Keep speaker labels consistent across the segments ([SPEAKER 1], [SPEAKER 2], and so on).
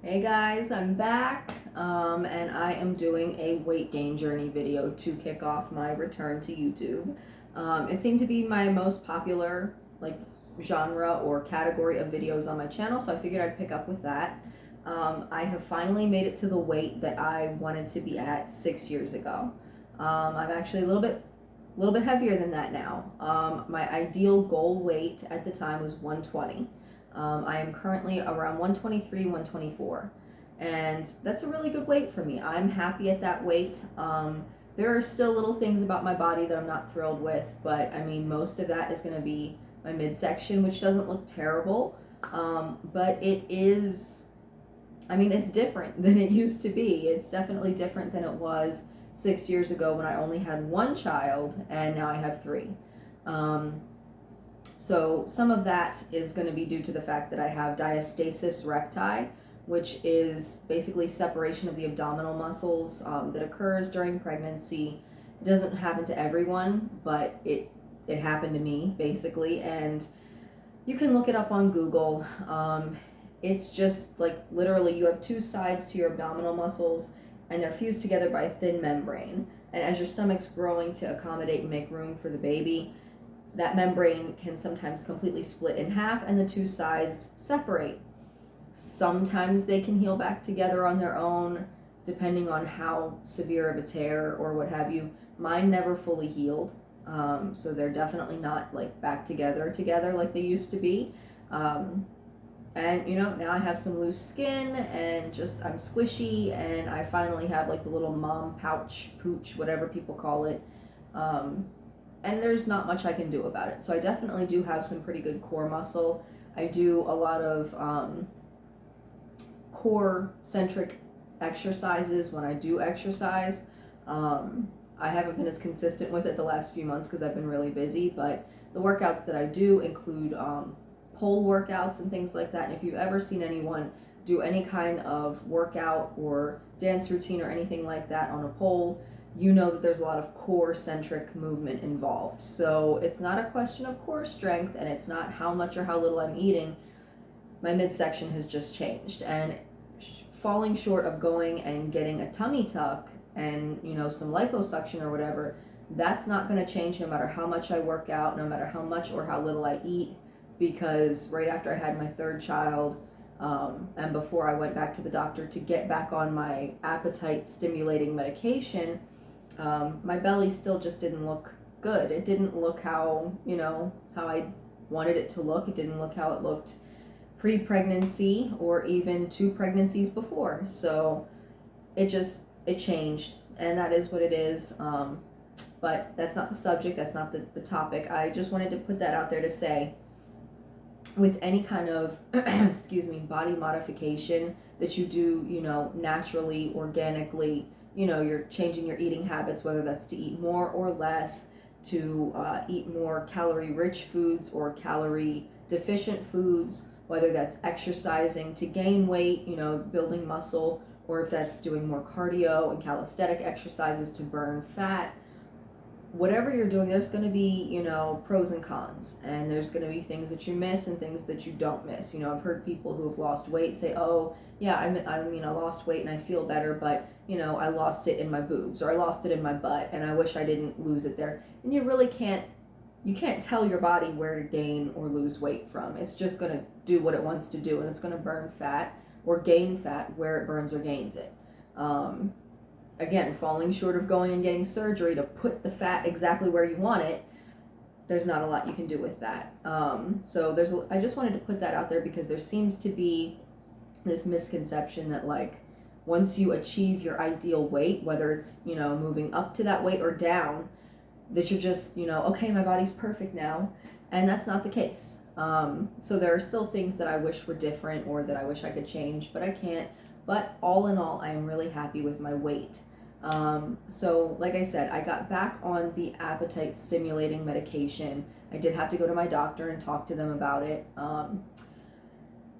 [SPEAKER 1] Hey guys, I'm back, and I am doing a weight gain journey video to kick off my return to YouTube. It seemed to be my most popular genre or category of videos on my channel, so I figured I'd pick up with that. I have finally made it to the weight that I wanted to be at 6 years ago. I'm actually a little bit heavier than that now. My ideal goal weight at the time was 120. I am currently around 123, 124, and that's a really good weight for me. I'm happy at that weight. There are still little things about my body that I'm not thrilled with, but I mean, most of that is going to be my midsection, which doesn't look terrible, but it is, I mean, it's different than it used to be. It's definitely different than it was 6 years ago when I only had one child, and now I have three. So some of that is going to be due to the fact that I have diastasis recti, which is basically separation of the abdominal muscles that occurs during pregnancy. It doesn't happen to everyone, but it happened to me basically, and you can look it up on Google. It's just like literally you have two sides to your abdominal muscles, and they're fused together by a thin membrane. And as your stomach's growing to accommodate and make room for the baby, that membrane can sometimes completely split in half and the two sides separate. Sometimes they can heal back together on their own, depending on how severe of a tear or what have you. Mine never fully healed, so they're definitely not like back together like they used to be. And you know, now I have some loose skin and just I'm squishy, and I finally have like the little mom pooch, whatever people call it. And there's not much I can do about it. So I definitely do have some pretty good core muscle. I do a lot of core centric exercises when I do exercise. I haven't been as consistent with it the last few months because I've been really busy, but the workouts that I do include pole workouts and things like that. And if you've ever seen anyone do any kind of workout or dance routine or anything like that on a pole, you know that there's a lot of core centric movement involved. So it's not a question of core strength, and it's not how much or how little I'm eating. My midsection has just changed, and falling short of going and getting a tummy tuck and, you know, some liposuction or whatever, that's not going to change no matter how much I work out, no matter how much or how little I eat, because right after I had my third child, and before I went back to the doctor to get back on my appetite stimulating medication, my belly still just didn't look good. It didn't look how, you know, how I wanted it to look. It didn't look how it looked pre-pregnancy or even 2 pregnancies before. So it changed, and that is what it is. But that's not the subject. That's not the topic. I just wanted to put that out there to say, with any kind of body modification that you do, you know, naturally, organically, you know, you're changing your eating habits, whether that's to eat more or less, to eat more calorie rich foods or calorie deficient foods, whether that's exercising to gain weight, you know, building muscle, or if that's doing more cardio and calisthenic exercises to burn fat. Whatever you're doing, there's going to be, you know, pros and cons, and there's going to be things that you miss and things that you don't miss. You know, I've heard people who have lost weight say, oh yeah, I lost weight and I feel better, but you know, I lost it in my boobs, or I lost it in my butt, and I wish I didn't lose it there. And you really can't tell your body where to gain or lose weight from. It's just going to do what it wants to do, and it's going to burn fat or gain fat where it burns or gains it. Again, falling short of going and getting surgery to put the fat exactly where you want it, there's not a lot you can do with that. So I just wanted to put that out there because there seems to be this misconception that like once you achieve your ideal weight, whether it's, you know, moving up to that weight or down, that you're just, you know, okay, my body's perfect now. And that's not the case. So there are still things that I wish were different or that I wish I could change, but I can't. But all in all, I am really happy with my weight. So like I said, I got back on the appetite stimulating medication. I did have to go to my doctor and talk to them about it.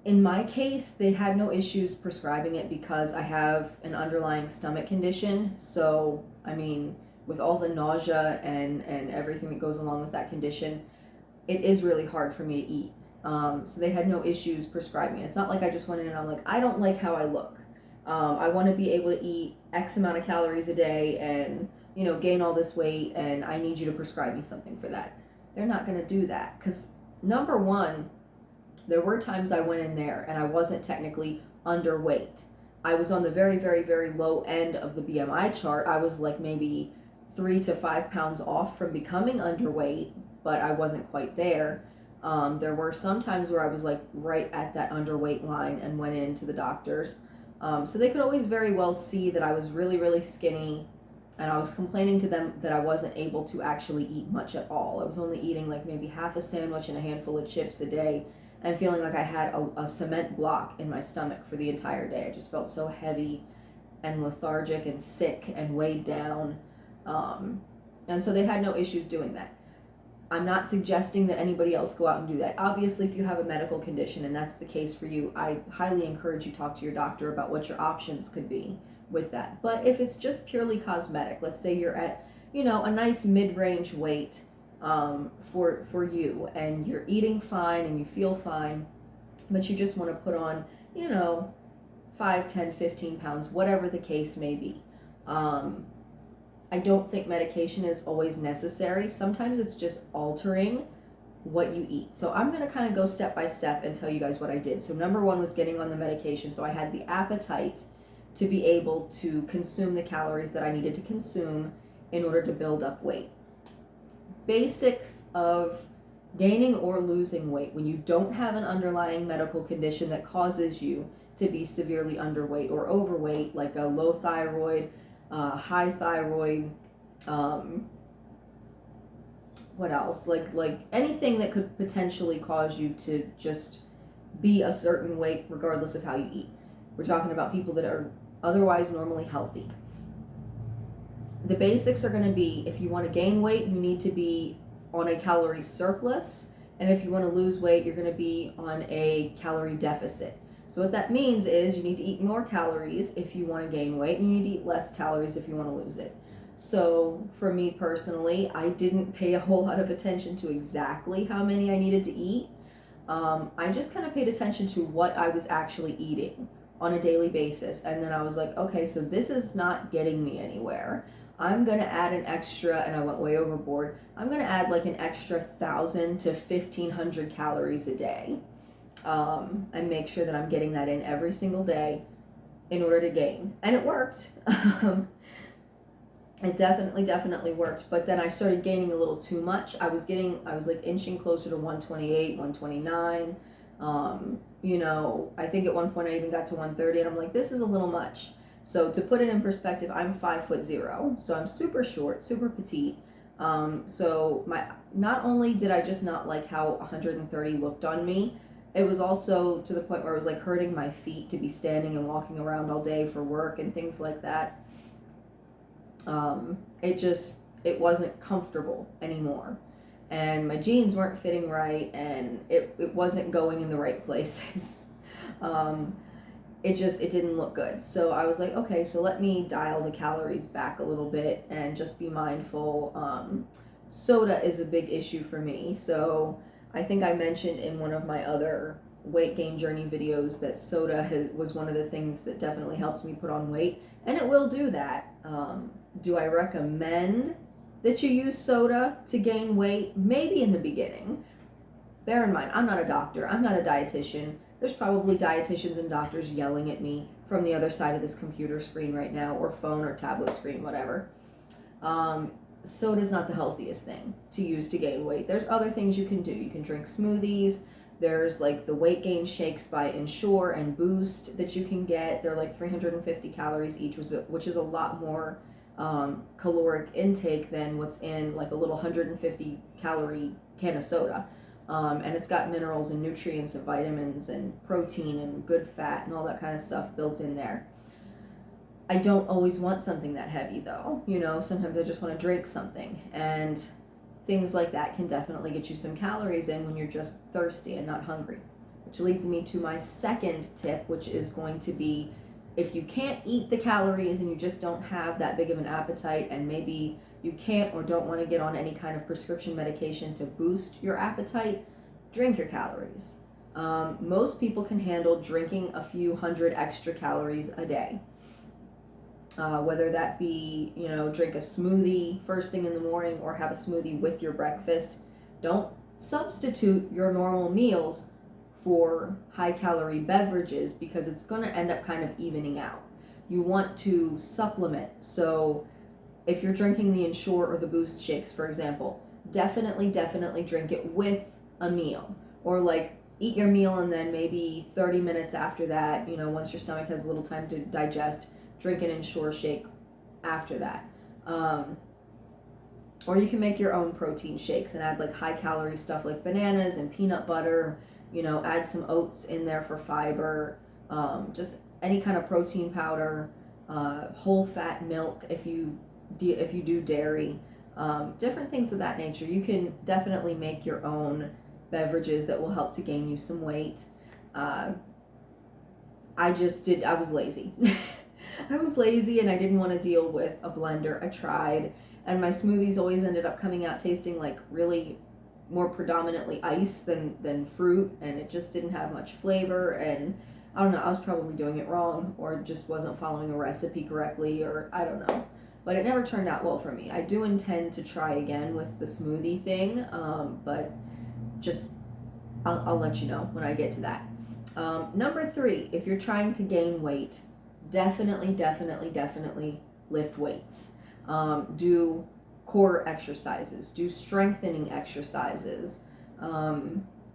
[SPEAKER 1] In my case, they had no issues prescribing it because I have an underlying stomach condition. So, I mean, with all the nausea and everything that goes along with that condition, it is really hard for me to eat. So they had no issues prescribing it. It's not like I just went in and I'm like, I don't like how I look. I want to be able to eat X amount of calories a day and, gain all this weight, and I need you to prescribe me something for that. They're not going to do that because, number one, there were times I went in there and I wasn't technically underweight. I was on the very, very, very low end of the BMI chart. I was like maybe 3 to 5 pounds off from becoming underweight, but I wasn't quite there. There were some times where I was like right at that underweight line and went into the doctors. So they could always very well see that I was really, really skinny, and I was complaining to them that I wasn't able to actually eat much at all. I was only eating like maybe half a sandwich and a handful of chips a day, and feeling like I had a cement block in my stomach for the entire day. I just felt so heavy and lethargic and sick and weighed down. And so they had no issues doing that. I'm not suggesting that anybody else go out and do that. Obviously, if you have a medical condition and that's the case for you, I highly encourage you to talk to your doctor about what your options could be with that. But if it's just purely cosmetic, let's say you're at, a nice mid-range weight for you, and you're eating fine and you feel fine, but you just want to put on, 5, 10, 15 pounds, whatever the case may be. I don't think medication is always necessary. Sometimes it's just altering what you eat. So I'm going to kind of go step by step and tell you guys what I did. So number one was getting on the medication. So I had the appetite to be able to consume the calories that I needed to consume in order to build up weight. Basics of gaining or losing weight when you don't have an underlying medical condition that causes you to be severely underweight or overweight, like a low thyroid, high thyroid, what else? Like anything that could potentially cause you to just be a certain weight regardless of how you eat. We're talking about people that are otherwise normally healthy. The basics are going to be, if you want to gain weight, you need to be on a calorie surplus, and if you want to lose weight, you're going to be on a calorie deficit. So what that means is you need to eat more calories if you want to gain weight, and you need to eat less calories if you want to lose it. So for me personally, I didn't pay a whole lot of attention to exactly how many I needed to eat. I just kind of paid attention to what I was actually eating on a daily basis, and then I was like, okay, so this is not getting me anywhere. I'm going to add an extra, and I went way overboard, I'm going to add like an extra 1,000 to 1,500 calories a day. And make sure that I'm getting that in every single day in order to gain. And it worked. It definitely worked. But then I started gaining a little too much. I was like inching closer to 128, 129. I think at one point I even got to 130, and I'm like, this is a little much. So to put it in perspective, I'm 5'0", so I'm super short, super petite. So not only did I just not like how 130 looked on me, it was also to the point where it was like hurting my feet to be standing and walking around all day for work and things like that. It wasn't comfortable anymore. And my jeans weren't fitting right, and it wasn't going in the right places. It didn't look good. So I was like, okay, so let me dial the calories back a little bit and just be mindful. Soda is a big issue for me. So I think I mentioned in one of my other weight gain journey videos that soda was one of the things that definitely helps me put on weight, and it will do that. Do I recommend that you use soda to gain weight? Maybe in the beginning. Bear in mind, I'm not a doctor, I'm not a dietitian. There's probably dietitians and doctors yelling at me from the other side of this computer screen right now, or phone or tablet screen, whatever. Soda is not the healthiest thing to use to gain weight. There's other things you can do. You can drink smoothies. There's like the weight gain shakes by Ensure and Boost that you can get. They're like 350 calories each, which is a lot more caloric intake than what's in like a little 150 calorie can of soda. And it's got minerals and nutrients and vitamins and protein and good fat and all that kind of stuff built in there. I don't always want something that heavy though. Sometimes I just want to drink something, and things like that can definitely get you some calories in when you're just thirsty and not hungry. Which leads me to my second tip, which is going to be, if you can't eat the calories and you just don't have that big of an appetite, and maybe you can't or don't want to get on any kind of prescription medication to boost your appetite, drink your calories. Most people can handle drinking a few hundred extra calories a day. Whether that be, drink a smoothie first thing in the morning or have a smoothie with your breakfast. Don't substitute your normal meals for high calorie beverages because it's going to end up kind of evening out. You want to supplement. So if you're drinking the Ensure or the Boost shakes, for example, definitely drink it with a meal, or like eat your meal and then maybe 30 minutes after that, once your stomach has a little time to digest, drink an Ensure shake after that. Or you can make your own protein shakes and add like high calorie stuff like bananas and peanut butter, add some oats in there for fiber, just any kind of protein powder, whole fat milk if you do dairy, different things of that nature. You can definitely make your own beverages that will help to gain you some weight. I was lazy. I was lazy and I didn't want to deal with a blender. I tried, and my smoothies always ended up coming out tasting like really more predominantly ice than fruit, and it just didn't have much flavor. And I don't know, I was probably doing it wrong or just wasn't following a recipe correctly, or I don't know. But it never turned out well for me. I do intend to try again with the smoothie thing, but just I'll let you know when I get to that. Number 3, if you're trying to gain weight, definitely lift weights. Do core exercises, do strengthening exercises.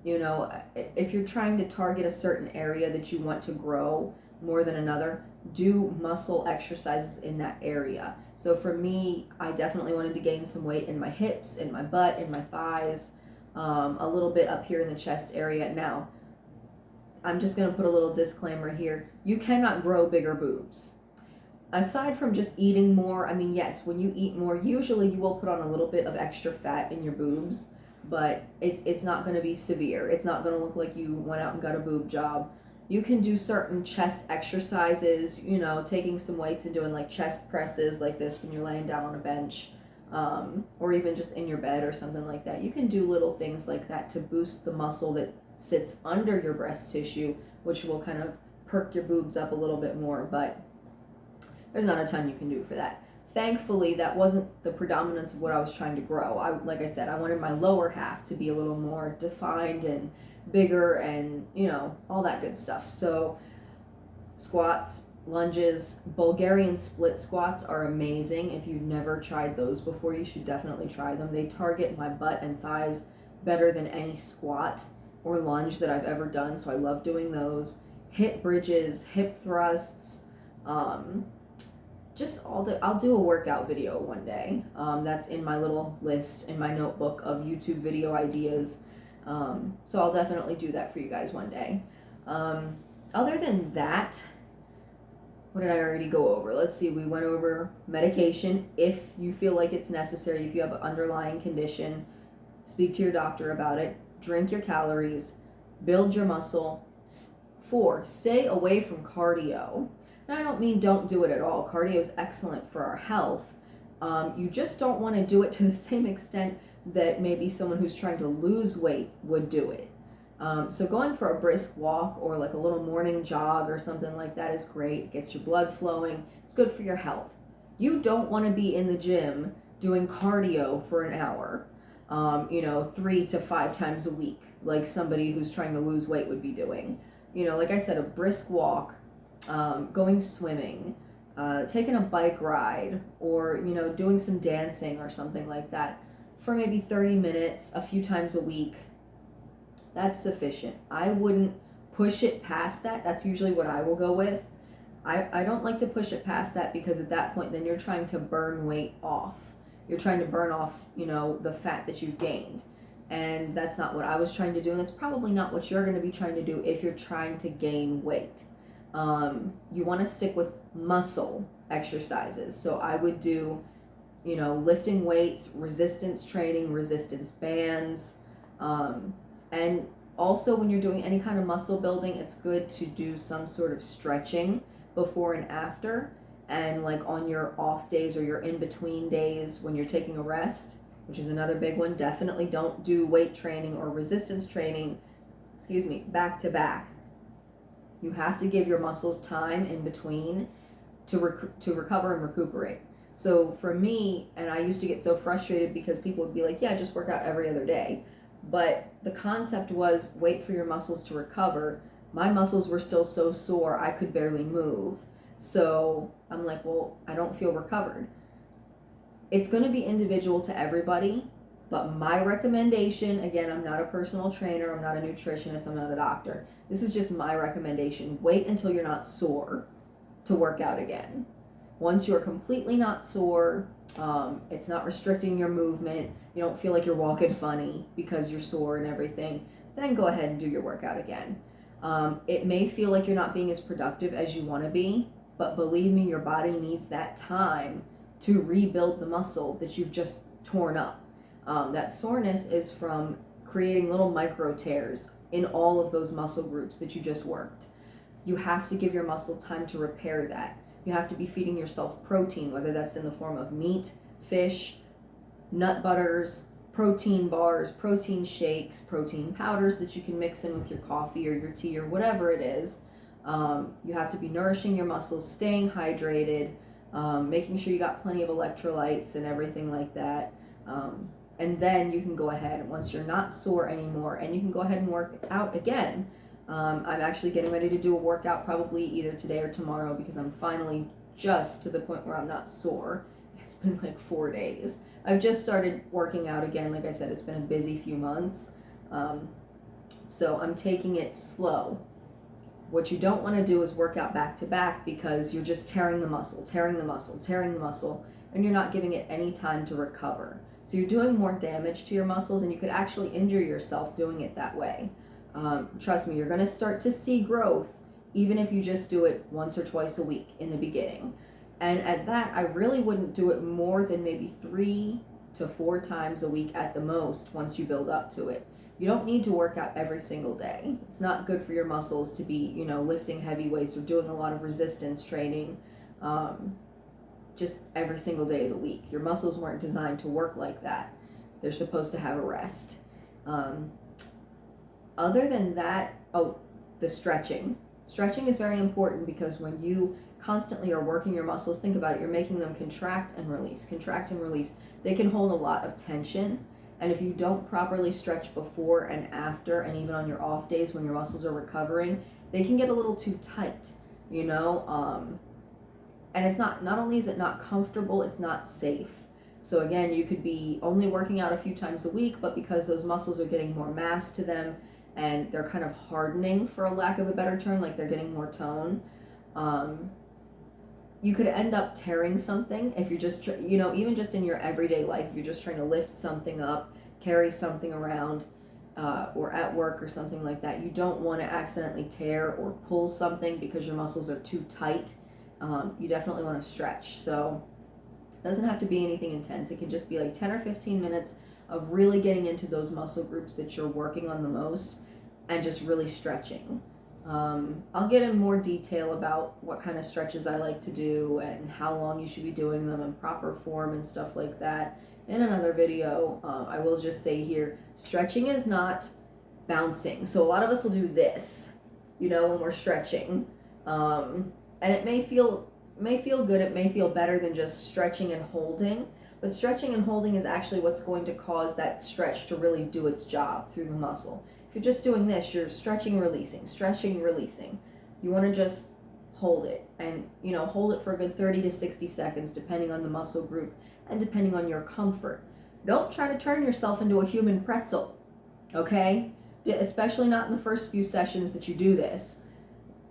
[SPEAKER 1] If you're trying to target a certain area that you want to grow more than another, do muscle exercises in that area. So for me, I definitely wanted to gain some weight in my hips, in my butt, in my thighs, a little bit up here in the chest area. Now, I'm just going to put a little disclaimer here. You cannot grow bigger boobs. Aside from just eating more, I mean, yes, when you eat more, usually you will put on a little bit of extra fat in your boobs, but it's not going to be severe. It's not going to look like you went out and got a boob job. You can do certain chest exercises, taking some weights and doing like chest presses like this when you're laying down on a bench, or even just in your bed or something like that. You can do little things like that to boost the muscle that sits under your breast tissue, which will kind of perk your boobs up a little bit more, but there's not a ton you can do for that. Thankfully, that wasn't the predominance of what I was trying to grow. Like I said, I wanted my lower half to be a little more defined and bigger and, all that good stuff. So squats, lunges, Bulgarian split squats are amazing. If you've never tried those before, you should definitely try them. They target my butt and thighs better than any squat or lunge that I've ever done, so I love doing those. Hip bridges, hip thrusts, I'll do a workout video one day. That's in my little list in my notebook of YouTube video ideas. So I'll definitely do that for you guys one day. Other than that, what did I already go over? Let's see, we went over medication. If you feel like it's necessary, if you have an underlying condition, speak to your doctor about it. Drink your calories, build your muscle. 4, stay away from cardio. Now, I don't mean don't do it at all. Cardio is excellent for our health. You just don't want to do it to the same extent that maybe someone who's trying to lose weight would do it. So going for a brisk walk or like a little morning jog or something like that is great. It gets your blood flowing. It's good for your health. You don't want to be in the gym doing cardio for an hour, 3 to 5 times a week, like somebody who's trying to lose weight would be doing. Like I said, a brisk walk, going swimming, taking a bike ride, or, doing some dancing or something like that for maybe 30 minutes a few times a week. That's sufficient. I wouldn't push it past that. That's usually what I will go with. I don't like to push it past that because at that point then you're trying to burn weight off. You're trying to burn off, the fat that you've gained. And that's not what I was trying to do, and that's probably not what you're going to be trying to do if you're trying to gain weight. You want to stick with muscle exercises. So I would do, lifting weights, resistance training, resistance bands, and also when you're doing any kind of muscle building, it's good to do some sort of stretching before and after, and like on your off days or your in-between days when you're taking a rest, which is another big one. Definitely don't do weight training or resistance training back to back. You have to give your muscles time in between to recover and recuperate. So for me, and I used to get so frustrated because people would be like, yeah, just work out every other day. But the concept was wait for your muscles to recover. My muscles were still so sore, I could barely move. So I'm like, well, I don't feel recovered. It's going to be individual to everybody, but my recommendation, again, I'm not a personal trainer, I'm not a nutritionist, I'm not a doctor. This is just my recommendation. Wait until you're not sore to work out again. Once you're completely not sore, it's not restricting your movement, you don't feel like you're walking funny because you're sore and everything, then go ahead and do your workout again. It may feel like you're not being as productive as you want to be, but believe me, your body needs that time to rebuild the muscle that you've just torn up. That soreness is from creating little micro tears in all of those muscle groups that you just worked. You have to give your muscle time to repair that. You have to be feeding yourself protein, whether that's in the form of meat, fish, nut butters, protein bars, protein shakes, protein powders that you can mix in with your coffee or your tea or whatever it is. You have to be nourishing your muscles, staying hydrated, making sure you got plenty of electrolytes and everything like that. And then you can go ahead, once you're not sore anymore, and you can go ahead and work out again. I'm actually getting ready to do a workout probably either today or tomorrow because I'm finally just to the point where I'm not sore. It's been like 4 days. I've just started working out again. Like I said, it's been a busy few months. So I'm taking it slow. What you don't want to do is work out back to back because you're just tearing the muscle, and you're not giving it any time to recover. So you're doing more damage to your muscles, and you could actually injure yourself doing it that way. Trust me, you're going to start to see growth even if you just do it once or twice a week in the beginning. And at that, I really wouldn't do it more than maybe 3 to 4 times a week at the most once you build up to it. You don't need to work out every single day. It's not good for your muscles to be, lifting heavy weights or doing a lot of resistance training just every single day of the week. Your muscles weren't designed to work like that. They're supposed to have a rest. Other than that, the stretching. Stretching is very important because when you constantly are working your muscles, think about it, you're making them contract and release. They can hold a lot of tension. And if you don't properly stretch before and after, and even on your off days when your muscles are recovering, they can get a little too tight, and it's not only is it not comfortable, it's not safe. So again, you could be only working out a few times a week, but because those muscles are getting more mass to them and they're kind of hardening, for a lack of a better term, like they're getting more tone, you could end up tearing something if you're just, even just in your everyday life, if you're just trying to lift something up, carry something around, or at work or something like that. You don't want to accidentally tear or pull something because your muscles are too tight. You definitely want to stretch. So it doesn't have to be anything intense. It can just be like 10 or 15 minutes of really getting into those muscle groups that you're working on the most and just really stretching. I'll get in more detail about what kind of stretches I like to do and how long you should be doing them in proper form and stuff like that in another video. I will just say here, stretching is not bouncing. So a lot of us will do this, when we're stretching. And it may feel good, it may feel better than just stretching and holding, but stretching and holding is actually what's going to cause that stretch to really do its job through the muscle. If you're just doing this, you're stretching, releasing. You want to just hold it and, hold it for a good 30 to 60 seconds, depending on the muscle group and depending on your comfort. Don't try to turn yourself into a human pretzel, okay? Especially not in the first few sessions that you do this.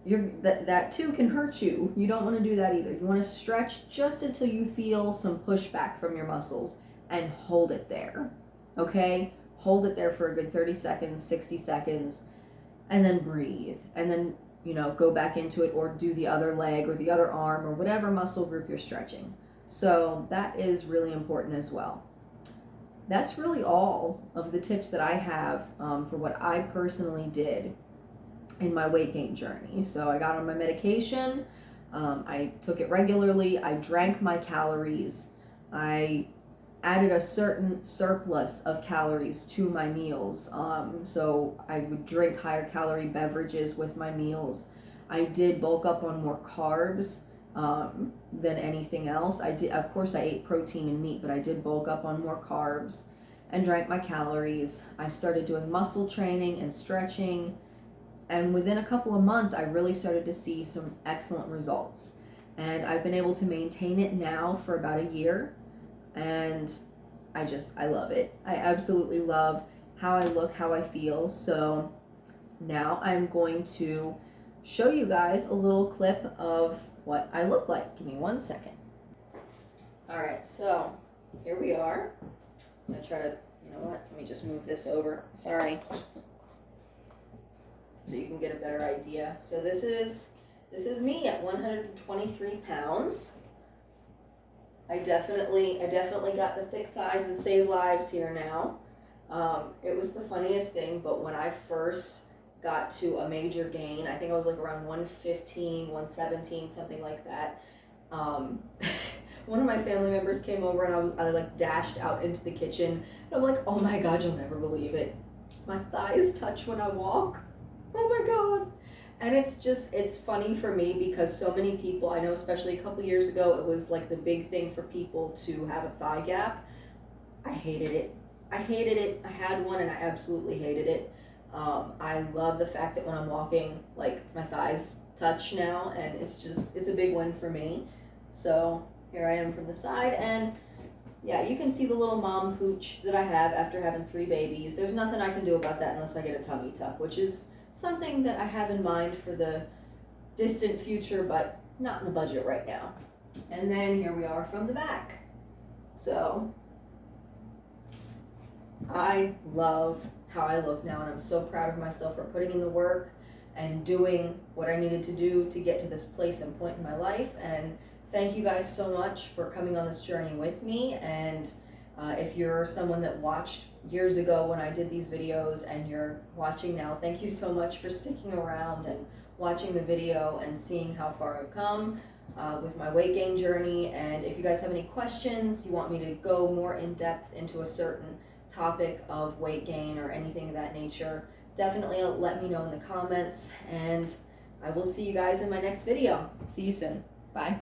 [SPEAKER 1] That too can hurt you. You don't want to do that either. You want to stretch just until you feel some pushback from your muscles and hold it there, okay? Hold it there for a good 30 seconds, 60 seconds, and then breathe. And then, go back into it or do the other leg or the other arm or whatever muscle group you're stretching. So that is really important as well. That's really all of the tips that I have for what I personally did in my weight gain journey. So I got on my medication, I took it regularly, I drank my calories, I added a certain surplus of calories to my meals. So I would drink higher calorie beverages with my meals. I did bulk up on more carbs than anything else. I did, of course, I ate protein and meat, but I did bulk up on more carbs and drank my calories. I started doing muscle training and stretching, and within a couple of months, I really started to see some excellent results. And I've been able to maintain it now for about a year, and I love it. I absolutely love how I look, how I feel. So now I'm going to show you guys a little clip of what I look like. Give me 1 second. All right, so here we are. I'm gonna try to, you know what, let me just move this over. Sorry. So you can get a better idea. So this is me at 123 pounds. I definitely got the thick thighs that save lives here now. It was the funniest thing, but when I first got to a major gain, I think I was like around 115, 117, something like that. One of my family members came over and I like dashed out into the kitchen. And I'm like, oh my God, you'll never believe it. My thighs touch when I walk. Oh my God. And it's funny for me because so many people, I know especially a couple years ago, it was like the big thing for people to have a thigh gap. I hated it. I had one and I absolutely hated it. I love the fact that when I'm walking, like my thighs touch now, and it's a big win for me. So here I am from the side, and yeah, you can see the little mom pooch that I have after having 3 babies. There's nothing I can do about that unless I get a tummy tuck, which is something that I have in mind for the distant future, but not in the budget right now. And then here we are from the back. So I love how I look now, and I'm so proud of myself for putting in the work and doing what I needed to do to get to this place and point in my life. And thank you guys so much for coming on this journey with me. And if you're someone that watched years ago when I did these videos and you're watching now, thank you so much for sticking around and watching the video and seeing how far I've come with my weight gain journey. And if you guys have any questions, you want me to go more in depth into a certain topic of weight gain or anything of that nature, definitely let me know in the comments, and I will see you guys in my next video. See you soon. Bye.